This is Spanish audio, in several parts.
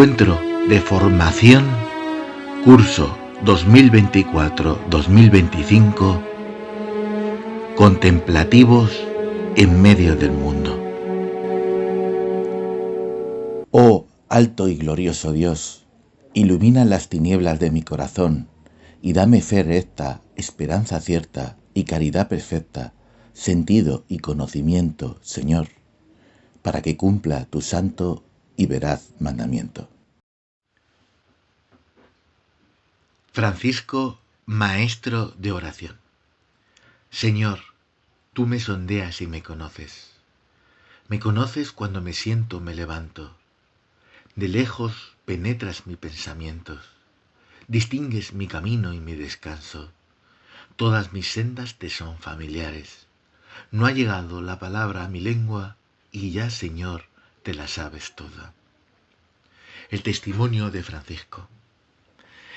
Encuentro de formación, curso 2024-2025, contemplativos en medio del mundo. Oh alto y glorioso Dios, ilumina las tinieblas de mi corazón y dame fe recta, esperanza cierta y caridad perfecta, sentido y conocimiento, Señor, para que cumpla tu santo y veraz mandamiento. Francisco, maestro de oración. Señor, tú me sondeas y me conoces. Me conoces cuando me siento, me levanto. De lejos penetras mis pensamientos. Distingues mi camino y mi descanso. Todas mis sendas te son familiares. No ha llegado la palabra a mi lengua y ya, Señor, te la sabes toda. El testimonio de Francisco.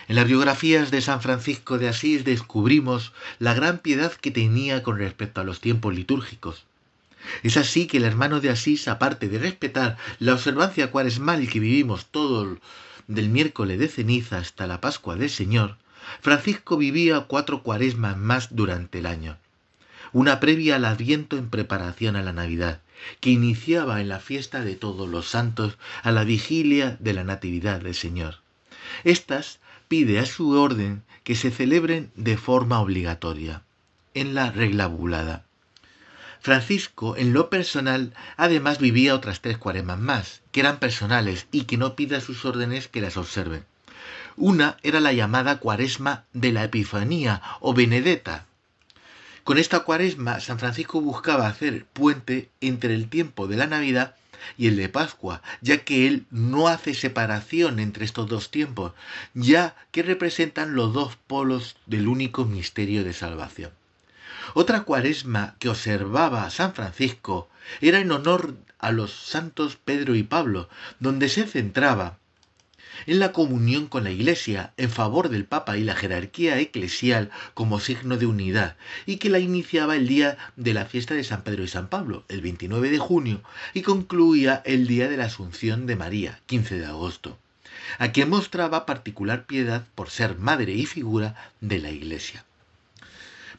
En las biografías de San Francisco de Asís descubrimos la gran piedad que tenía con respecto a los tiempos litúrgicos. Es así que el hermano de Asís, aparte de respetar la observancia cuaresmal que vivimos todos del miércoles de ceniza hasta la Pascua del Señor, Francisco vivía 4 cuaresmas más durante el año. Una previa al Adviento en preparación a la Navidad, que iniciaba en la fiesta de todos los santos a la vigilia de la Natividad del Señor. Estas pide a su orden que se celebren de forma obligatoria, en la regla bubulada. Francisco, en lo personal, además vivía otras 3 cuaresmas más, que eran personales y que no pide a sus órdenes que las observen. Una era la llamada cuaresma de la Epifanía o Benedetta. Con esta cuaresma, San Francisco buscaba hacer puente entre el tiempo de la Navidad y el de Pascua, ya que él no hace separación entre estos dos tiempos, ya que representan los dos polos del único misterio de salvación. Otra cuaresma que observaba San Francisco era en honor a los santos Pedro y Pablo, donde se centraba en la comunión con la Iglesia en favor del Papa y la jerarquía eclesial como signo de unidad, y que la iniciaba el día de la fiesta de San Pedro y San Pablo, el 29 de junio, y concluía el día de la Asunción de María, 15 de agosto, a quien mostraba particular piedad por ser madre y figura de la Iglesia.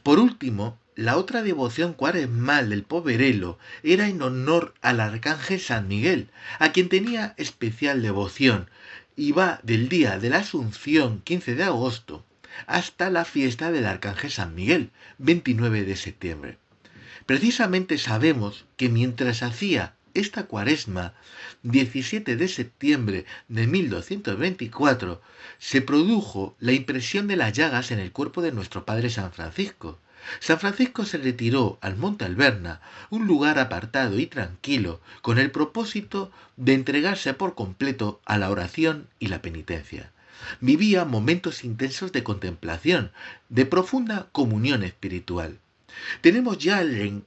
Por último, la otra devoción cuaresmal del poverelo era en honor al arcángel San Miguel, a quien tenía especial devoción, y va del día de la Asunción, 15 de agosto, hasta la fiesta del arcángel San Miguel, 29 de septiembre. Precisamente sabemos que mientras hacía esta cuaresma, 17 de septiembre de 1224, se produjo la impresión de las llagas en el cuerpo de nuestro padre San Francisco. San Francisco se retiró al Monte Alberna, un lugar apartado y tranquilo, con el propósito de entregarse por completo a la oración y la penitencia. Vivía momentos intensos de contemplación, de profunda comunión espiritual. Tenemos ya el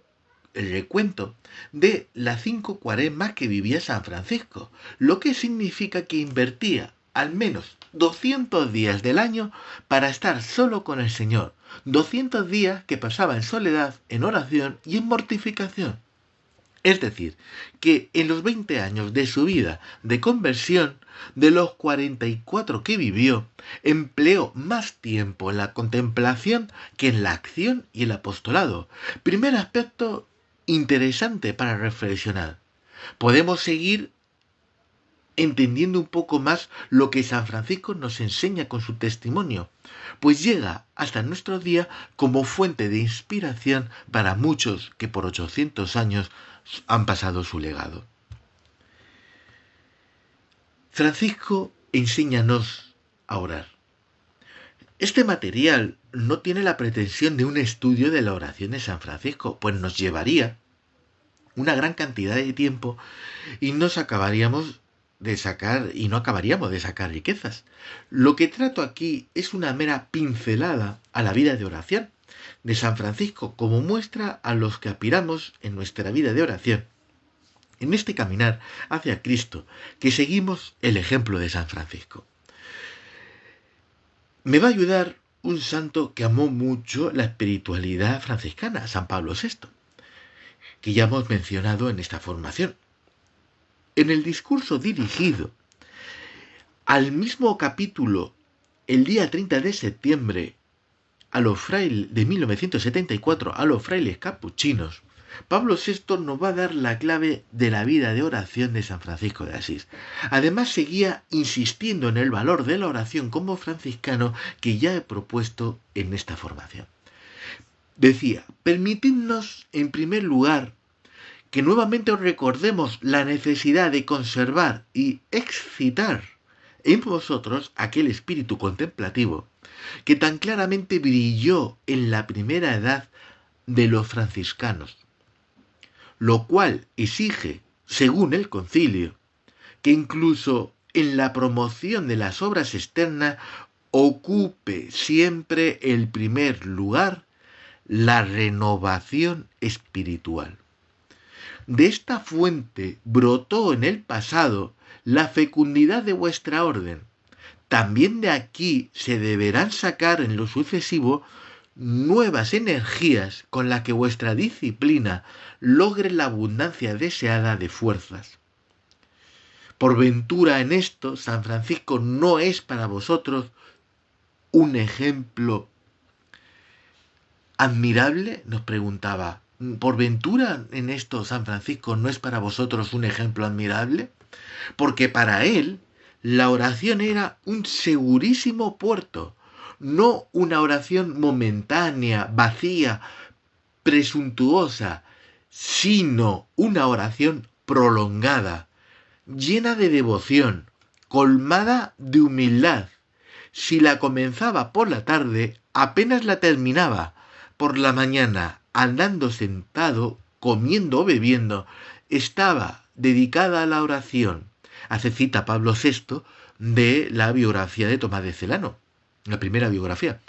recuento de las 5 cuaresmas que vivía San Francisco, lo que significa que invertía al menos 200 días del año para estar solo con el Señor, 200 días que pasaba en soledad, en oración y en mortificación. Es decir, que en los 20 años de su vida de conversión, de los 44 que vivió, empleó más tiempo en la contemplación que en la acción y el apostolado. Primer aspecto interesante para reflexionar. Podemos seguir entendiendo un poco más lo que San Francisco nos enseña con su testimonio, pues llega hasta nuestros días como fuente de inspiración para muchos que por 800 años han pasado su legado. Francisco, enséñanos a orar. Este material no tiene la pretensión de un estudio de la oración de San Francisco, pues nos llevaría una gran cantidad de tiempo y no acabaríamos de sacar riquezas. Lo que trato aquí es una mera pincelada a la vida de oración de San Francisco como muestra a los que aspiramos en nuestra vida de oración, en este caminar hacia Cristo, que seguimos el ejemplo de San Francisco. Me va a ayudar un santo que amó mucho la espiritualidad franciscana, San Pablo VI, que ya hemos mencionado en esta formación. En el discurso dirigido al mismo capítulo, el día 30 de septiembre, a los frailes de 1974, a los frailes capuchinos, Pablo VI nos va a dar la clave de la vida de oración de San Francisco de Asís. Además, seguía insistiendo en el valor de la oración como franciscano que ya he propuesto en esta formación. Decía, permitidnos, en primer lugar, que nuevamente os recordemos la necesidad de conservar y excitar en vosotros aquel espíritu contemplativo que tan claramente brilló en la primera edad de los franciscanos, lo cual exige, según el concilio, que incluso en la promoción de las obras externas ocupe siempre el primer lugar la renovación espiritual. De esta fuente brotó en el pasado la fecundidad de vuestra orden. También de aquí se deberán sacar en lo sucesivo nuevas energías con las que vuestra disciplina logre la abundancia deseada de fuerzas. Por ventura en esto, San Francisco no es para vosotros un ejemplo admirable, nos preguntaba. ¿Por ventura en esto San Francisco no es para vosotros un ejemplo admirable? Porque para él la oración era un segurísimo puerto, no una oración momentánea, vacía, presuntuosa, sino una oración prolongada, llena de devoción, colmada de humildad. Si la comenzaba por la tarde, apenas la terminaba. Por la mañana, andando sentado, comiendo o bebiendo, estaba dedicada a la oración. Hace cita Pablo VI de la biografía de Tomás de Celano, la primera biografía.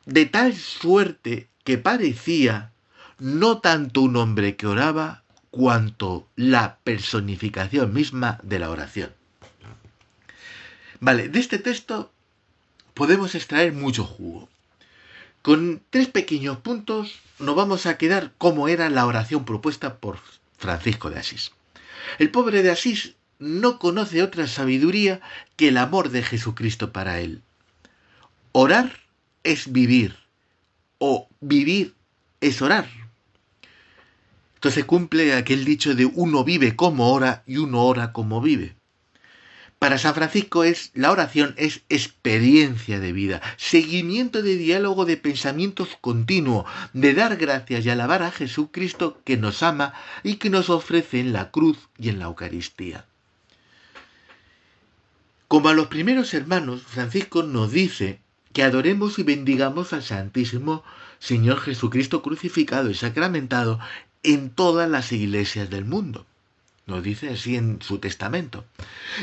De tal suerte que parecía no tanto un hombre que oraba, cuanto la personificación misma de la oración. Vale, de este texto podemos extraer mucho jugo. Con 3 pequeños puntos nos vamos a quedar cómo era la oración propuesta por Francisco de Asís. El pobre de Asís no conoce otra sabiduría que el amor de Jesucristo para él. Orar es vivir, o vivir es orar. Entonces cumple aquel dicho de uno vive como ora y uno ora como vive. Para San Francisco la oración es experiencia de vida, seguimiento de diálogo de pensamientos continuo, de dar gracias y alabar a Jesucristo que nos ama y que nos ofrece en la cruz y en la Eucaristía. Como a los primeros hermanos, Francisco nos dice que adoremos y bendigamos al Santísimo Señor Jesucristo crucificado y sacramentado en todas las iglesias del mundo. Nos dice así en su testamento.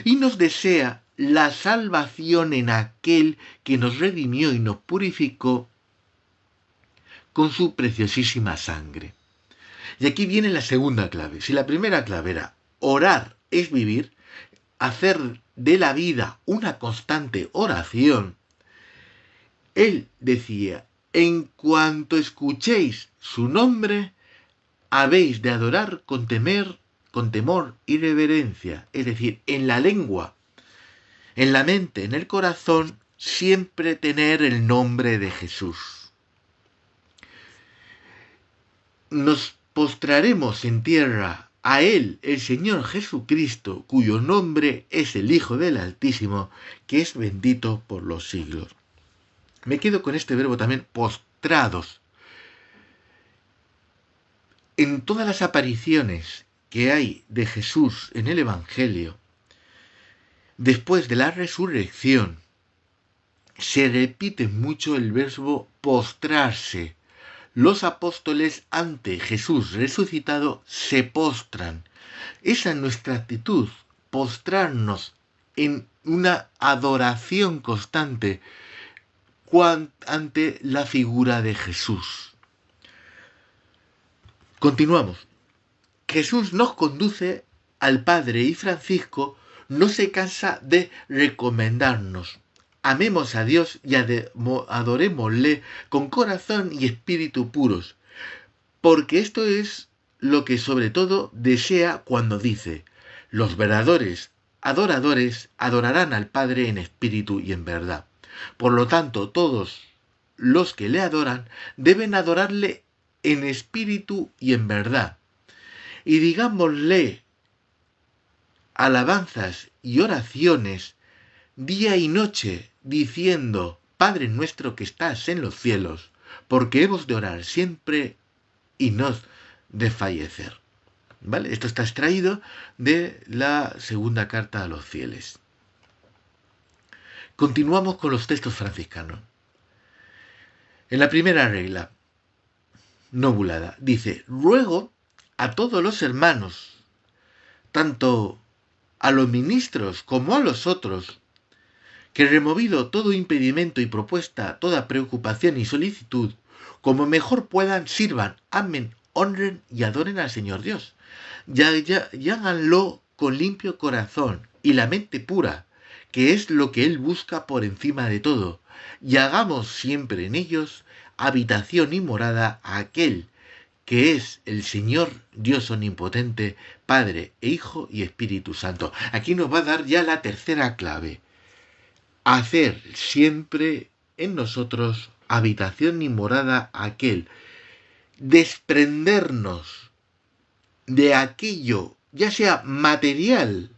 Y nos desea la salvación en aquel que nos redimió y nos purificó con su preciosísima sangre. Y aquí viene la segunda clave. Si la primera clave era orar es vivir, hacer de la vida una constante oración, él decía, en cuanto escuchéis su nombre, habéis de adorar con temor y reverencia, es decir, en la lengua, en la mente, en el corazón, siempre tener el nombre de Jesús. Nos postraremos en tierra a Él, el Señor Jesucristo, cuyo nombre es el Hijo del Altísimo, que es bendito por los siglos. Me quedo con este verbo también, postrados. En todas las apariciones que hay de Jesús en el Evangelio, después de la resurrección, se repite mucho el verbo postrarse. Los apóstoles ante Jesús resucitado se postran. Esa es nuestra actitud, postrarnos en una adoración constante ante la figura de Jesús. Continuamos. Jesús nos conduce al Padre y Francisco no se cansa de recomendarnos. Amemos a Dios y adorémosle con corazón y espíritu puros, porque esto es lo que sobre todo desea cuando dice: los verdaderos adoradores adorarán al Padre en espíritu y en verdad. Por lo tanto, todos los que le adoran deben adorarle en espíritu y en verdad. Y digámosle alabanzas y oraciones día y noche, diciendo: Padre nuestro que estás en los cielos, porque hemos de orar siempre y no desfallecer. ¿Vale? Esto está extraído de la segunda carta a los fieles. Continuamos con los textos franciscanos. En la primera regla, novulada, dice: ruego a todos los hermanos, tanto a los ministros como a los otros, que removido todo impedimento y propuesta, toda preocupación y solicitud, como mejor puedan, sirvan, amen, honren y adoren al Señor Dios. Y háganlo con limpio corazón y la mente pura, que es lo que Él busca por encima de todo. Y hagamos siempre en ellos habitación y morada a aquel que es el Señor Dios omnipotente, Padre e Hijo y Espíritu Santo. Aquí nos va a dar ya la tercera clave. Hacer siempre en nosotros habitación y morada a aquel. Desprendernos de aquello, ya sea material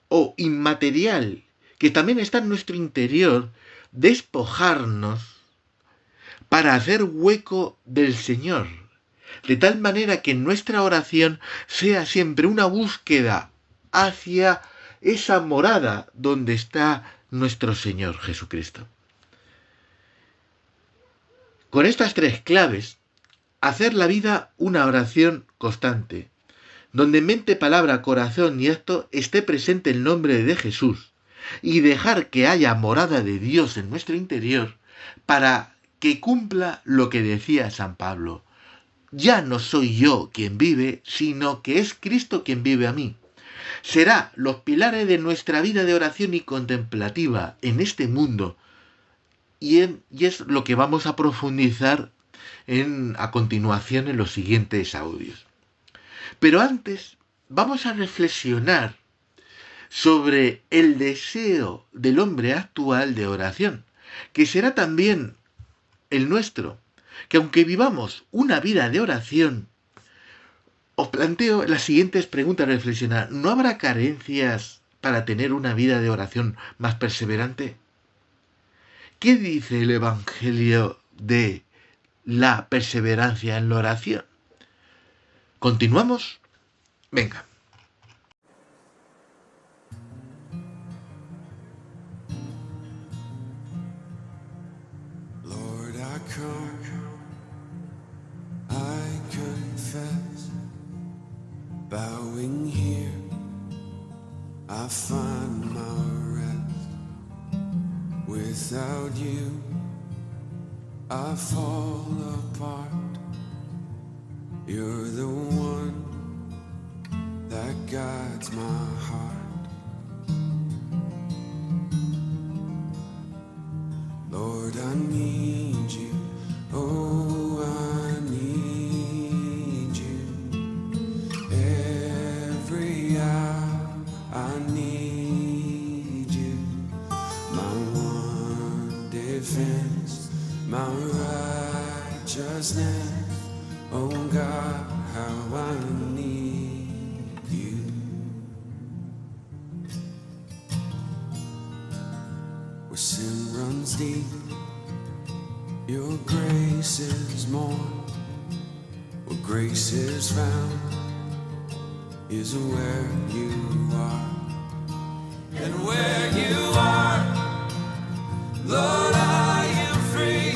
o inmaterial, que también está en nuestro interior, despojarnos para hacer hueco del Señor, de tal manera que nuestra oración sea siempre una búsqueda hacia esa morada donde está nuestro Señor Jesucristo. Con estas tres claves, hacer la vida una oración constante, donde en mente, palabra, corazón y acto esté presente el nombre de Jesús, y dejar que haya morada de Dios en nuestro interior para que cumpla lo que decía San Pablo: ya no soy yo quien vive, sino que es Cristo quien vive a mí. Será los pilares de nuestra vida de oración y contemplativa en este mundo, y es lo que vamos a profundizar a continuación en los siguientes audios. Pero antes vamos a reflexionar sobre el deseo del hombre actual de oración, que será también el nuestro, que aunque vivamos una vida de oración, os planteo las siguientes preguntas a reflexionar. ¿No habrá carencias para tener una vida de oración más perseverante? ¿Qué dice el Evangelio de la perseverancia en la oración? ¿Continuamos? Venga. Lord, I come, I confess, bowing here, I find my rest. Without you, I fall apart. You're the one that guides my heart. Lord, I need you. Oh, I need you. Every hour I need you. My one defense, my righteousness. Oh God, how I need you. Where sin runs deep, your grace is more. Where grace is found is where you are. And where you are, Lord, I am free.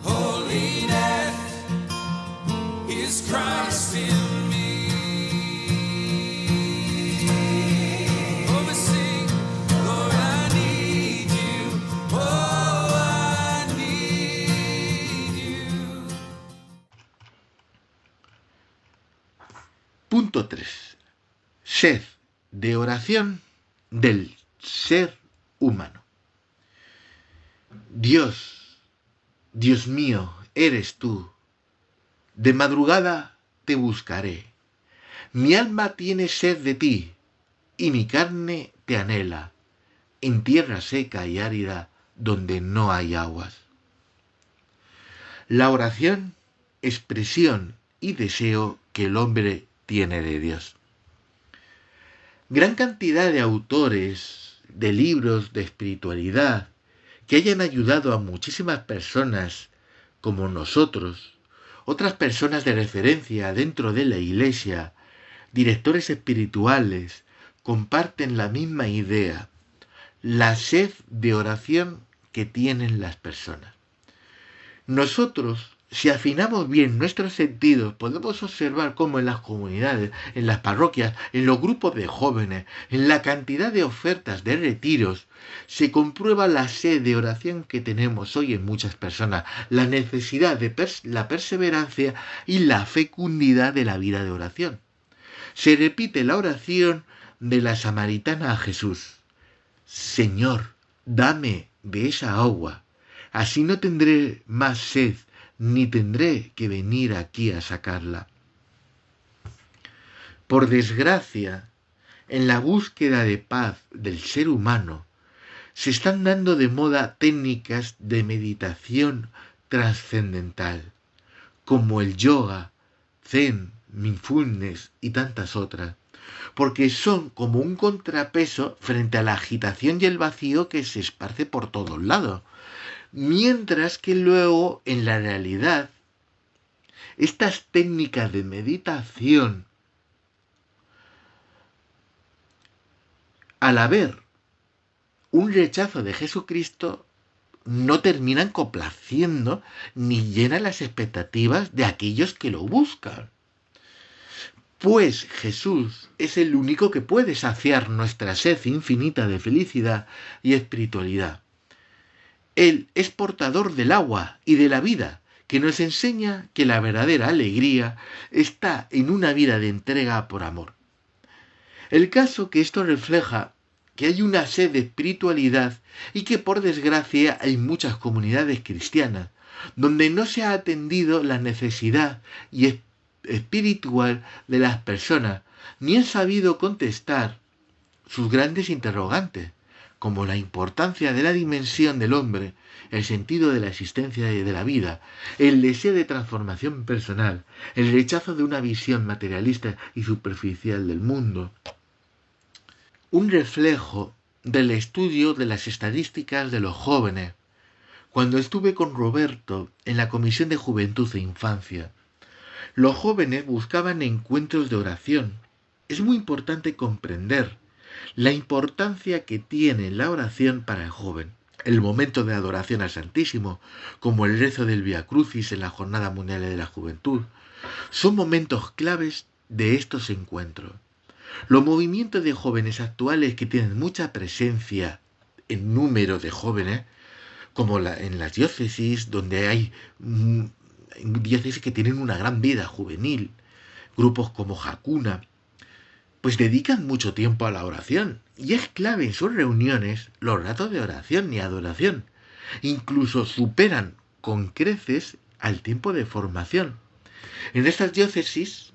Holiness is Christ in me. Oh, we sing, Lord, I need you. Oh, I need you. Punto 3. Sed de oración del ser humano. Dios, Dios mío, eres tú. De madrugada te buscaré. Mi alma tiene sed de ti, y mi carne te anhela, en tierra seca y árida donde no hay aguas. La oración, expresión y deseo que el hombre tiene de Dios. Gran cantidad de autores, de libros de espiritualidad, que hayan ayudado a muchísimas personas como nosotros, otras personas de referencia dentro de la Iglesia, directores espirituales, comparten la misma idea, la sed de oración que tienen las personas. Nosotros, si afinamos bien nuestros sentidos, podemos observar cómo en las comunidades, en las parroquias, en los grupos de jóvenes, en la cantidad de ofertas de retiros, se comprueba la sed de oración que tenemos hoy en muchas personas, la necesidad de la perseverancia y la fecundidad de la vida de oración. Se repite la oración de la samaritana a Jesús. Señor, dame de esa agua, así no tendré más sed, ni tendré que venir aquí a sacarla. Por desgracia, en la búsqueda de paz del ser humano, se están dando de moda técnicas de meditación trascendental, como el yoga, zen, mindfulness y tantas otras, porque son como un contrapeso frente a la agitación y el vacío que se esparce por todos lados. Mientras que luego, en la realidad, estas técnicas de meditación, al haber un rechazo de Jesucristo, no terminan complaciendo ni llenan las expectativas de aquellos que lo buscan. Pues Jesús es el único que puede saciar nuestra sed infinita de felicidad y espiritualidad. Él es portador del agua y de la vida, que nos enseña que la verdadera alegría está en una vida de entrega por amor. El caso que esto refleja que hay una sed de espiritualidad y que por desgracia hay muchas comunidades cristianas donde no se ha atendido la necesidad y espiritual de las personas, ni han sabido contestar sus grandes interrogantes, como la importancia de la dimensión del hombre, el sentido de la existencia y de la vida, el deseo de transformación personal, el rechazo de una visión materialista y superficial del mundo. Un reflejo del estudio de las estadísticas de los jóvenes. Cuando estuve con Roberto en la Comisión de Juventud e Infancia, los jóvenes buscaban encuentros de oración. Es muy importante comprender la importancia que tiene la oración para el joven. El momento de adoración al Santísimo, como el rezo del Vía Crucis en la Jornada Mundial de la Juventud, son momentos claves de estos encuentros. Los movimientos de jóvenes actuales que tienen mucha presencia en número de jóvenes, como en las diócesis, donde hay diócesis que tienen una gran vida juvenil, grupos como Hakuna, pues dedican mucho tiempo a la oración. Y es clave en sus reuniones los ratos de oración y adoración. Incluso superan con creces al tiempo de formación. En estas diócesis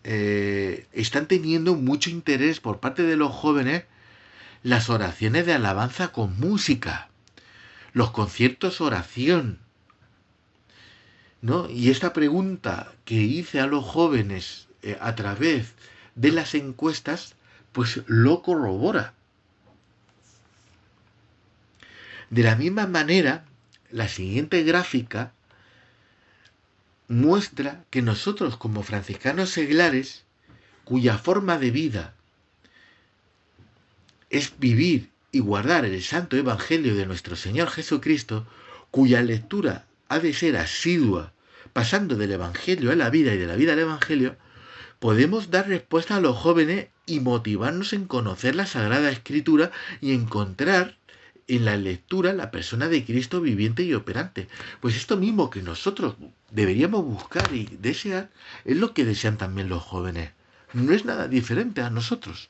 están teniendo mucho interés por parte de los jóvenes las oraciones de alabanza con música, los conciertos oración, ¿no? Y esta pregunta que hice a los jóvenes a través de las encuestas, pues lo corrobora. De la misma manera, la siguiente gráfica muestra que nosotros como franciscanos seglares, cuya forma de vida es vivir y guardar el santo evangelio de nuestro Señor Jesucristo, cuya lectura ha de ser asidua, pasando del evangelio a la vida y de la vida al evangelio, podemos dar respuesta a los jóvenes y motivarnos en conocer la Sagrada Escritura y encontrar en la lectura la persona de Cristo viviente y operante. Pues esto mismo que nosotros deberíamos buscar y desear es lo que desean también los jóvenes. No es nada diferente a nosotros.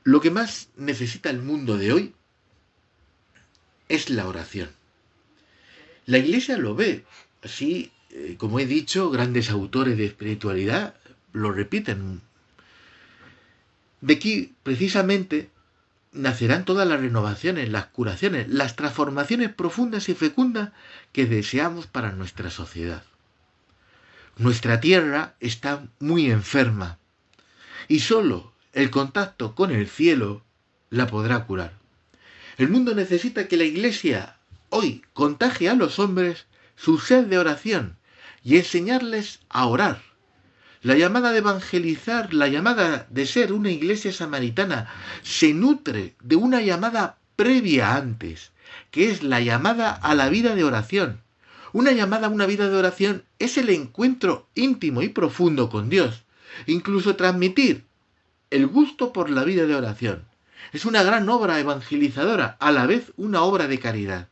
Lo que más necesita el mundo de hoy es la oración. La Iglesia lo ve. Así, como he dicho, grandes autores de espiritualidad lo repiten. De aquí, precisamente, nacerán todas las renovaciones, las curaciones, las transformaciones profundas y fecundas que deseamos para nuestra sociedad. Nuestra tierra está muy enferma y solo el contacto con el cielo la podrá curar. El mundo necesita que la Iglesia hoy contagie a los hombres su sed de oración y enseñarles a orar. La llamada de evangelizar, la llamada de ser una iglesia samaritana, se nutre de una llamada previa antes, que es la llamada a la vida de oración. Una llamada a una vida de oración es el encuentro íntimo y profundo con Dios. Incluso transmitir el gusto por la vida de oración. Es una gran obra evangelizadora, a la vez una obra de caridad.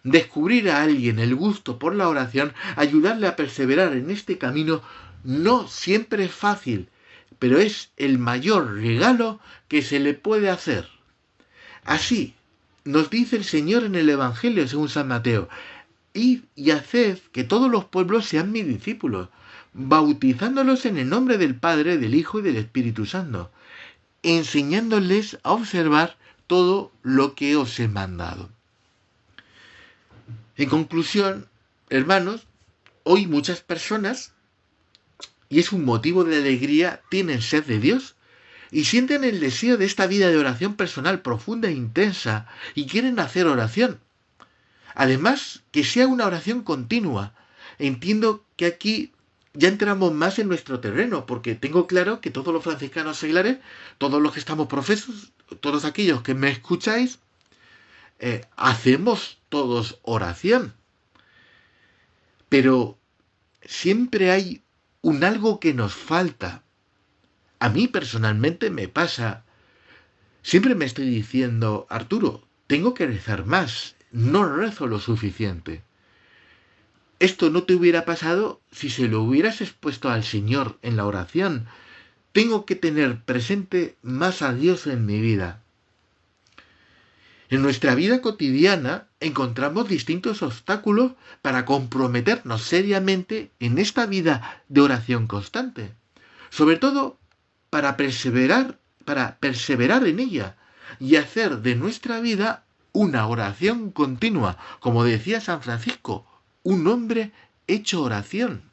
Descubrir a alguien el gusto por la oración, ayudarle a perseverar en este camino, no siempre es fácil, pero es el mayor regalo que se le puede hacer. Así nos dice el Señor en el Evangelio según San Mateo: id y haced que todos los pueblos sean mis discípulos, bautizándolos en el nombre del Padre, del Hijo y del Espíritu Santo, enseñándoles a observar todo lo que os he mandado. En conclusión, hermanos, hoy muchas personas, y es un motivo de alegría, tienen sed de Dios y sienten el deseo de esta vida de oración personal profunda e intensa y quieren hacer oración. Además, que sea una oración continua. Entiendo que aquí ya entramos más en nuestro terreno, porque tengo claro que todos los franciscanos seglares, todos los que estamos profesos, todos aquellos que me escucháis, hacemos todos oración. Pero siempre hay un algo que nos falta. A mí personalmente me pasa. Siempre me estoy diciendo: Arturo, tengo que rezar más. No rezo lo suficiente. Esto no te hubiera pasado si se lo hubieras expuesto al Señor en la oración. Tengo que tener presente más a Dios en mi vida. En nuestra vida cotidiana encontramos distintos obstáculos para comprometernos seriamente en esta vida de oración constante. Sobre todo para perseverar en ella y hacer de nuestra vida una oración continua. Como decía San Francisco, un hombre hecho oración.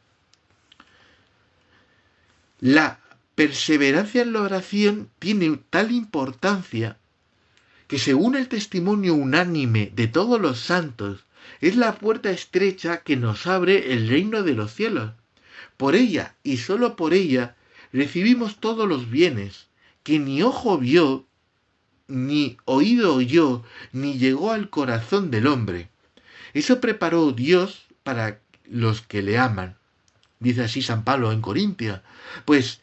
La perseverancia en la oración tiene tal importancia que, según el testimonio unánime de todos los santos, es la puerta estrecha que nos abre el reino de los cielos. Por ella, y sólo por ella, recibimos todos los bienes que ni ojo vio, ni oído oyó, ni llegó al corazón del hombre. Eso preparó Dios para los que le aman. Dice así San Pablo en Corintios. Pues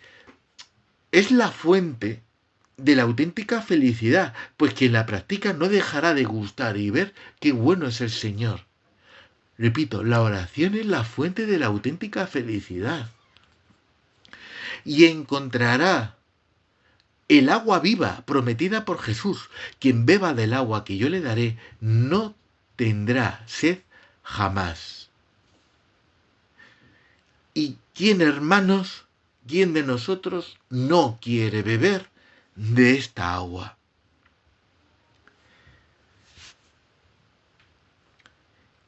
es la fuente de la auténtica felicidad, pues quien la practica no dejará de gustar y ver qué bueno es el Señor. Repito, la oración es la fuente de la auténtica felicidad. Y encontrará el agua viva prometida por Jesús. Quien beba del agua que yo le daré no tendrá sed jamás. ¿Y quién, hermanos, quién de nosotros no quiere beber de esta agua?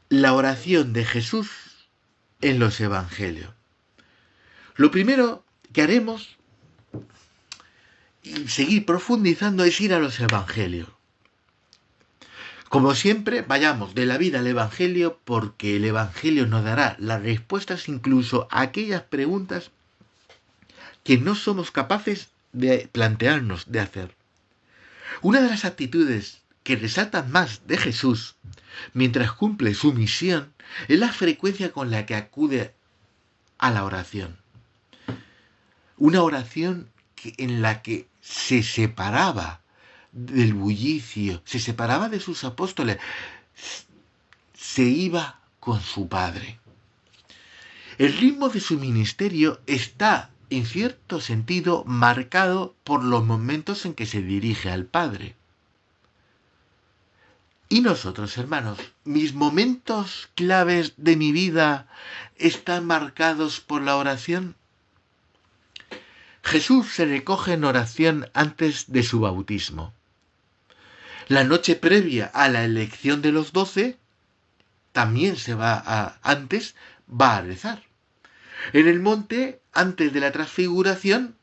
La oración de Jesús en los Evangelios. Lo primero que haremos y seguir profundizando es ir a los Evangelios. Como siempre, vayamos de la vida al Evangelio, porque el Evangelio nos dará las respuestas incluso a aquellas preguntas que no somos capaces de plantearnos, de hacer. Una de las actitudes que resaltan más de Jesús mientras cumple su misión es la frecuencia con la que acude a la oración. Una oración en la que se separaba del bullicio, se separaba de sus apóstoles, se iba con su Padre. El ritmo de su ministerio está, en cierto sentido, marcado por los momentos en que se dirige al Padre. Y nosotros, hermanos, mis momentos claves de mi vida están marcados por la oración. Jesús se recoge en oración antes de su bautismo. La noche previa a la elección de los 12, también antes va a rezar. En el monte, antes de la transfiguración,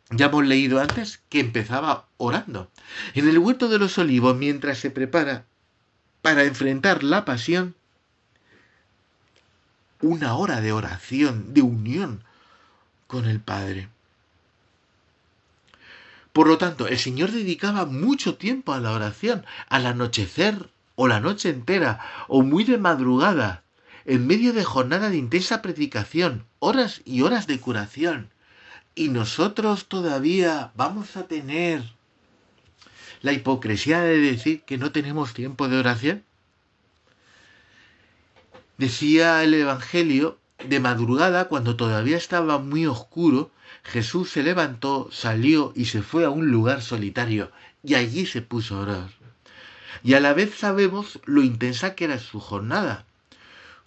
ya hemos leído antes que empezaba orando. En el huerto de los olivos, mientras se prepara para enfrentar la pasión, una hora de oración, de unión con el Padre. Por lo tanto, el Señor dedicaba mucho tiempo a la oración, al anochecer o la noche entera, o muy de madrugada, en medio de jornada de intensa predicación, horas y horas de curación. Y nosotros todavía vamos a tener la hipocresía de decir que no tenemos tiempo de oración. Decía el Evangelio, de madrugada, cuando todavía estaba muy oscuro, Jesús se levantó, salió y se fue a un lugar solitario, y allí se puso a orar. Y a la vez sabemos lo intensa que era su jornada.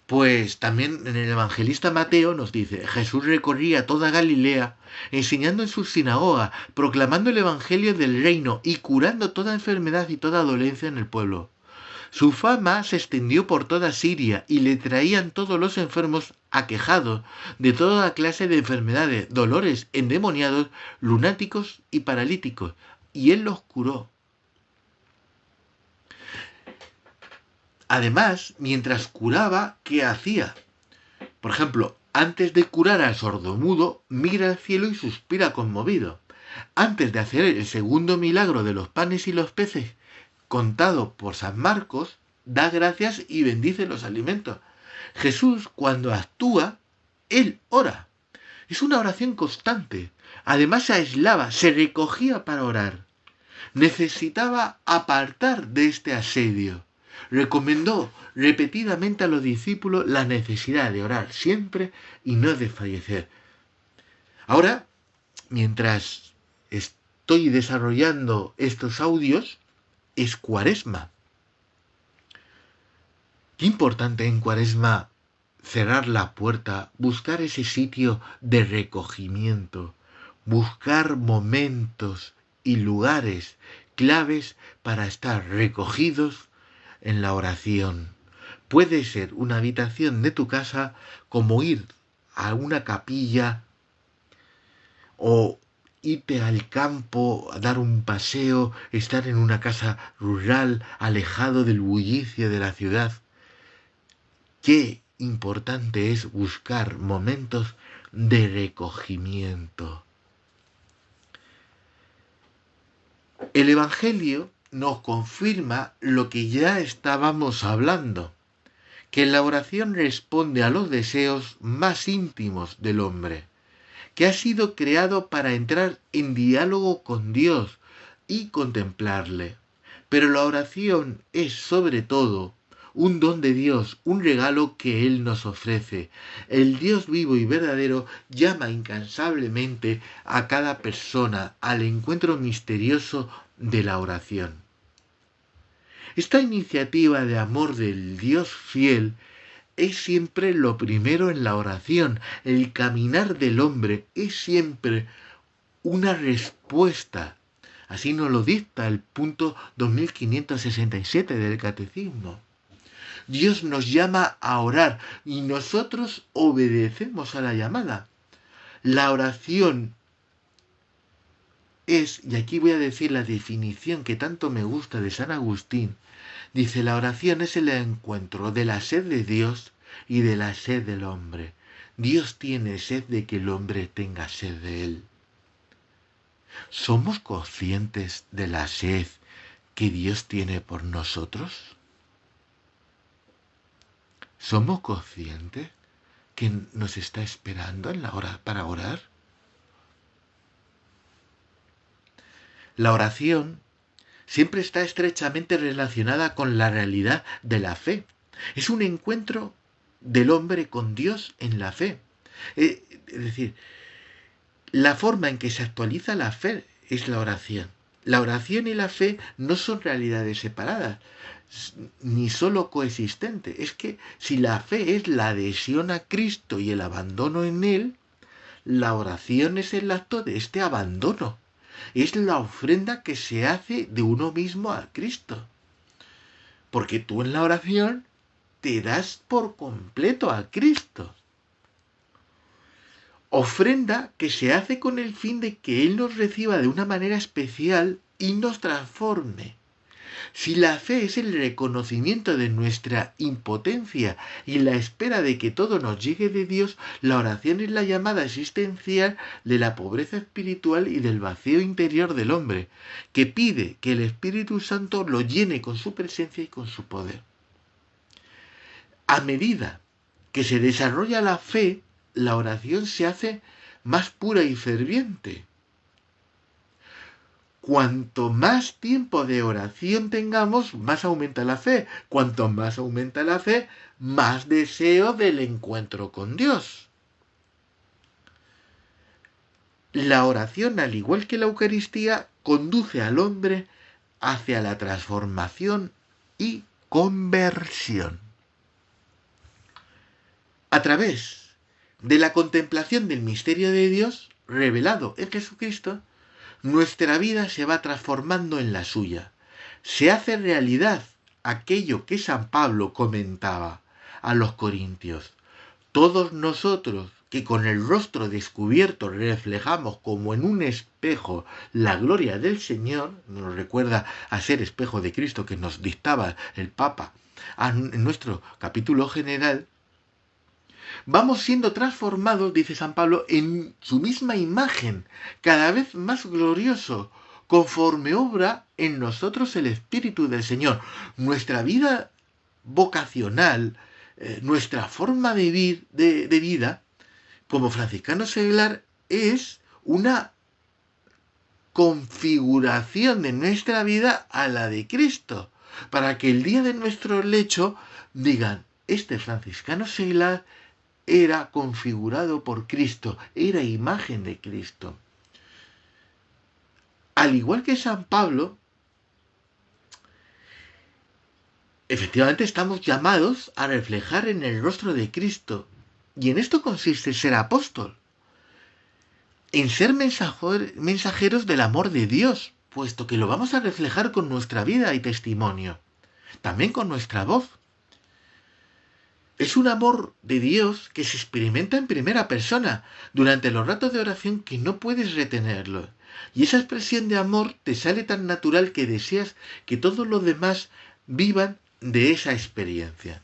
Pues también en el evangelista Mateo nos dice, Jesús recorría toda Galilea, enseñando en su sinagoga, proclamando el evangelio del reino y curando toda enfermedad y toda dolencia en el pueblo. Su fama se extendió por toda Siria y le traían todos los enfermos aquejados de toda clase de enfermedades, dolores, endemoniados, lunáticos y paralíticos, y él los curó. Además, mientras curaba, ¿qué hacía? Por ejemplo, antes de curar al sordomudo, mira al cielo y suspira conmovido. Antes de hacer el segundo milagro de los panes y los peces, contado por San Marcos, da gracias y bendice los alimentos. Jesús, cuando actúa, él ora. Es una oración constante. Además se aislaba, se recogía para orar. Necesitaba apartar de este asedio. Recomendó repetidamente a los discípulos la necesidad de orar siempre y no desfallecer. Ahora, mientras estoy desarrollando estos audios, es Cuaresma. Qué importante en Cuaresma cerrar la puerta, buscar ese sitio de recogimiento, buscar momentos y lugares claves para estar recogidos en la oración. Puede ser una habitación de tu casa, como ir a una capilla o irte al campo, a dar un paseo, estar en una casa rural, alejado del bullicio de la ciudad. Qué importante es buscar momentos de recogimiento. El Evangelio nos confirma lo que ya estábamos hablando, que la oración responde a los deseos más íntimos del hombre, que ha sido creado para entrar en diálogo con Dios y contemplarle. Pero la oración es sobre todo un don de Dios, un regalo que Él nos ofrece. El Dios vivo y verdadero llama incansablemente a cada persona al encuentro misterioso de la oración. Esta iniciativa de amor del Dios fiel es siempre lo primero en la oración. El caminar del hombre es siempre una respuesta. Así nos lo dicta el punto 2567 del Catecismo. Dios nos llama a orar y nosotros obedecemos a la llamada. La oración es, y aquí voy a decir la definición que tanto me gusta de San Agustín, dice, la oración es el encuentro de la sed de Dios y de la sed del hombre. Dios tiene sed de que el hombre tenga sed de él. ¿Somos conscientes de la sed que Dios tiene por nosotros? ¿Somos conscientes que nos está esperando en la hora para orar? La oración siempre está estrechamente relacionada con la realidad de la fe. Es un encuentro del hombre con Dios en la fe. Es decir, la forma en que se actualiza la fe es la oración. La oración y la fe no son realidades separadas, ni solo coexistentes. Es que si la fe es la adhesión a Cristo y el abandono en Él, La oración es el acto de este abandono. Es la ofrenda que se hace de uno mismo a Cristo. Porque tú en la oración te das por completo a Cristo. Ofrenda que se hace con el fin de que Él nos reciba de una manera especial y nos transforme. Si la fe es el reconocimiento de nuestra impotencia y la espera de que todo nos llegue de Dios, la oración es la llamada existencial de la pobreza espiritual y del vacío interior del hombre, que pide que el Espíritu Santo lo llene con su presencia y con su poder. A medida que se desarrolla la fe, la oración se hace más pura y ferviente. Cuanto más tiempo de oración tengamos, más aumenta la fe. Cuanto más aumenta la fe, más deseo del encuentro con Dios. La oración, al igual que la Eucaristía, conduce al hombre hacia la transformación y conversión. A través de la contemplación del misterio de Dios revelado en Jesucristo, nuestra vida se va transformando en la suya. Se hace realidad aquello que San Pablo comentaba a los corintios. Todos nosotros que con el rostro descubierto reflejamos como en un espejo la gloria del Señor, nos recuerda a ser espejo de Cristo que nos dictaba el Papa en nuestro capítulo general, vamos siendo transformados, dice San Pablo, en su misma imagen, cada vez más glorioso, conforme obra en nosotros el Espíritu del Señor. Nuestra vida vocacional, nuestra forma de vida, como franciscano seglar, es una configuración de nuestra vida a la de Cristo, para que el día de nuestro lecho digan, este franciscano seglar era configurado por Cristo, era imagen de Cristo. Al igual que San Pablo, efectivamente estamos llamados a reflejar en el rostro de Cristo. Y en esto consiste ser apóstol. En ser mensajeros del amor de Dios, puesto que lo vamos a reflejar con nuestra vida y testimonio. También con nuestra voz. Es un amor de Dios que se experimenta en primera persona durante los ratos de oración que no puedes retenerlo. Y esa expresión de amor te sale tan natural que deseas que todos los demás vivan de esa experiencia.